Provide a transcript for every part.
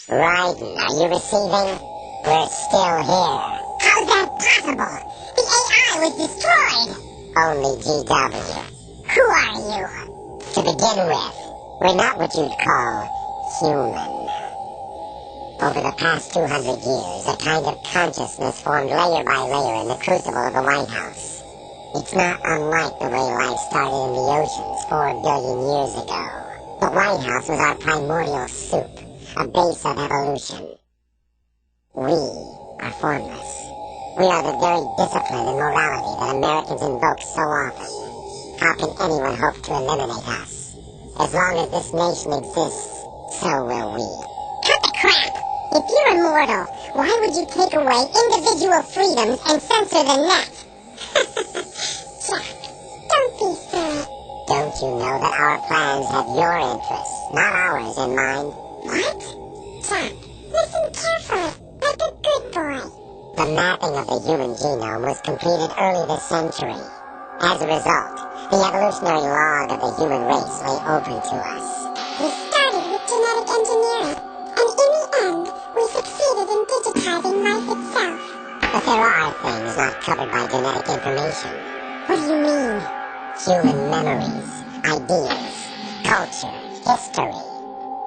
Raiden, are you receiving? We're still here. How's that possible? The AI was destroyed. Only GW. Who are you? To begin with, we're not what you'd call human. Over the past 200 years, a kind of consciousness formed layer by layer in the crucible of the White House. It's not unlike the way life started in the oceans 4 billion years ago. The White House was our primordial soup, a base of evolution. We are formless. We are the very discipline and morality that Americans invoke so often. How can anyone hope to eliminate us? As long as this nation exists, so will we. Cut the crap! If you're immortal, why would you take away individual freedoms and censor the net? Jack, don't be silly. Don't you know that our plans have your interests, not ours, in mind? What? Jack, listen carefully, like a good boy. The mapping of the human genome was completed early this century. As a result, the evolutionary log of the human race lay open to us. We started with genetic engineering, and in the end, we succeeded in digitizing life itself. But there are things not covered by genetic information. What do you mean? Human memories, ideas, culture, history.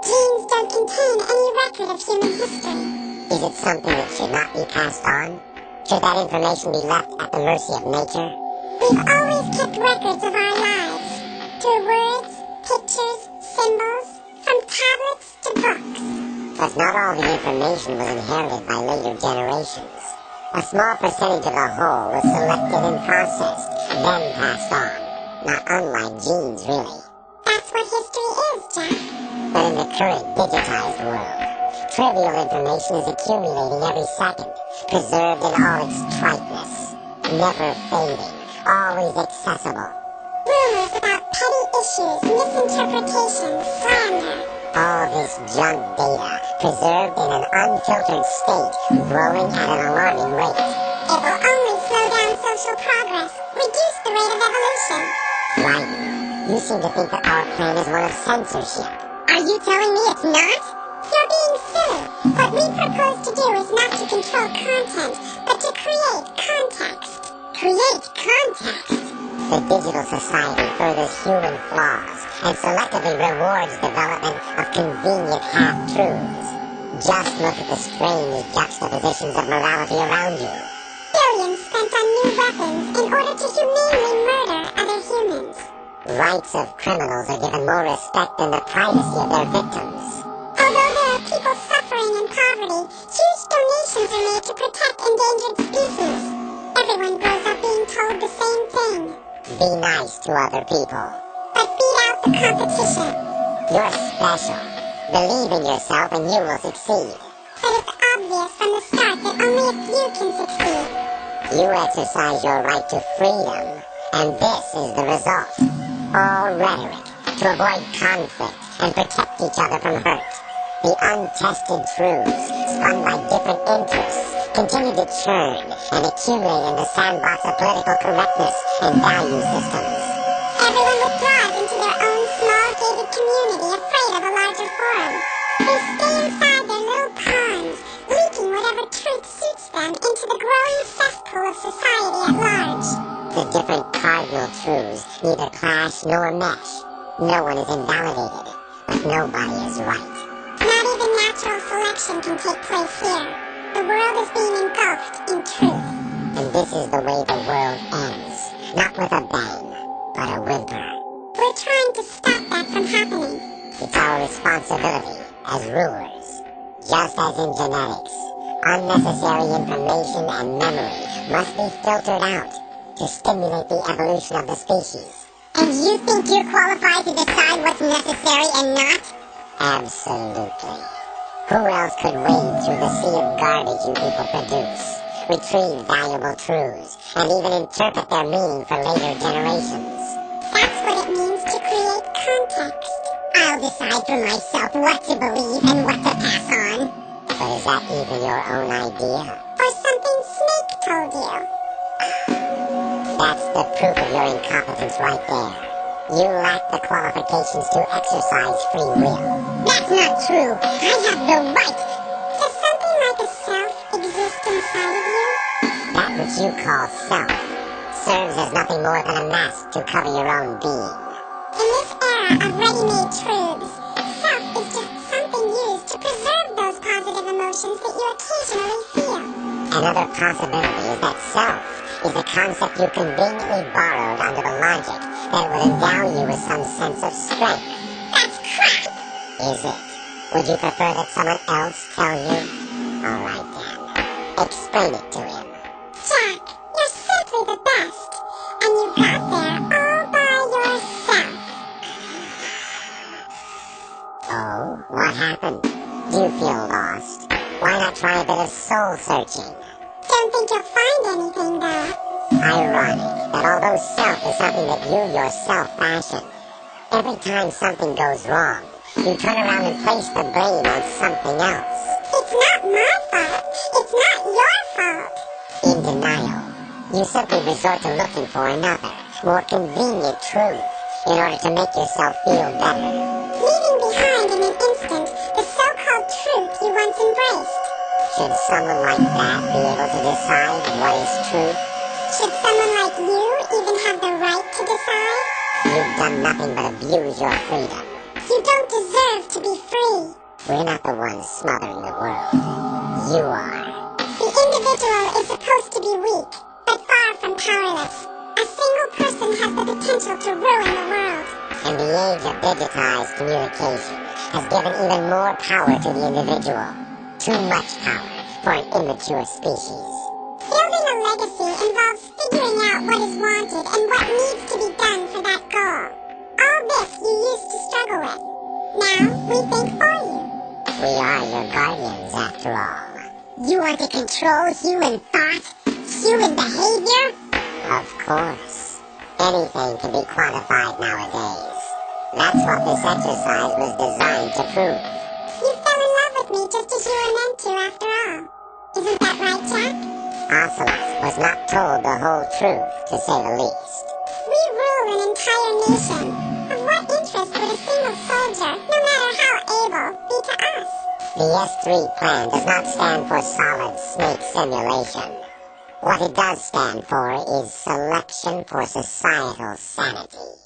Genes don't contain any record of human history. Is it something that should not be passed on? Should that information be left at the mercy of nature? We've always kept records of our lives, through words, pictures, symbols, from tablets to books. But not all the information was inherited by later generations. A small percentage of the whole was selected and processed, then passed on. Not unlike genes, really. That's what history is, Jack. But in the current digitized world, trivial information is accumulating every second, preserved in all its triteness, never fading, always accessible. Rumors about petty issues, misinterpretations, slander. All this junk data, preserved in an unfiltered state, growing at an alarming rate. It will only slow down social progress, reduce the rate of evolution. Right. You seem to think that our plan is one of censorship. Are you telling me it's not? You're being silly. What we propose to do is not to control content, but to create context. Create context? The digital society furthers human flaws and selectively rewards development of convenient half-truths. Just look at the strange juxtapositions of morality around you. Billions spent on new weapons in order to humanely murder other humans. Rights of criminals are given more respect than the privacy of their victims. Although there are people suffering in poverty, huge donations are made to protect endangered species. Everyone grows up being told the same thing. Be nice to other people. But beat out the competition. You're special. Believe in yourself and you will succeed. But it's obvious from the start that only a few can succeed. You exercise your right to freedom, and this is the result. All rhetoric to avoid conflict and protect each other from hurt. The untested truths, spun by different interests, continue to churn and accumulate in the sandbox of political correctness and value systems. Everyone withdraws into their own small gated community, afraid of a larger forum. They stay inside their little ponds, leaking whatever truth suits them into the growing cesspool of society at large. The different cardinal truths neither clash nor mesh. No one is invalidated, but nobody is right. Not even natural selection can take place here. The world is being engulfed in truth. And this is the way the world ends. Not with a bang, but a whimper. We're trying to stop that from happening. It's our responsibility as rulers. Just as in genetics, unnecessary information and memory must be filtered out to stimulate the evolution of the species. And you think you're qualified to decide what's necessary and not? Absolutely. Who else could wade through the sea of garbage you people produce, retrieve valuable truths, and even interpret their meaning for later generations? That's what it means to create context. I'll decide for myself what to believe and what to pass on. But is that even your own idea? Or something Snake told you? That's the proof of your incompetence right there. You lack the qualifications to exercise free will. That's not true. I have the right. Does something like a self exist inside of you? That which you call self serves as nothing more than a mask to cover your own being. In this era of ready-made truths, self is just something used to preserve those positive emotions that you occasionally feel. Another possibility is that self is a concept you conveniently borrowed under the logic that it would endow you with some sense of strength. That's crap! Is it? Would you prefer that someone else tell you? All right then. Explain it to him. Jack, you're simply the best. And you got there all by yourself. Oh, what happened? Do you feel lost? Why not try a bit of soul searching? Don't think you'll find anything, though. Ironic that although self is something that you yourself fashion, every time something goes wrong, you turn around and place the blame on something else. It's not my fault. It's not your fault. In denial, you simply resort to looking for another, more convenient truth in order to make yourself feel better. Leaving behind in an instant the so-called truth you once embraced. Should someone like that be able to decide what is truth? Should someone like you even have the right to decide? You've done nothing but abuse your freedom. You don't deserve to be free. We're not the ones smothering the world. You are. The individual is supposed to be weak, but far from powerless. A single person has the potential to ruin the world. And the age of digitized communication has given even more power to the individual. Too much power for an immature species. Building a legacy involves figuring out what is wanted and what needs to be done for that goal. All this you used to struggle with. Now, we think for you. We are your guardians, after all. You want to control human thought? Human behavior? Of course. Anything can be quantified nowadays. That's what this exercise was designed to prove. You fell in love with me just as you were meant to, after all. Isn't that right, Jack? Ocelot was not told the whole truth, to say the least. We rule an entire nation. Of what interest would a single soldier, no matter how able, be to us? The S3 plan does not stand for solid snake simulation. What it does stand for is selection for societal sanity.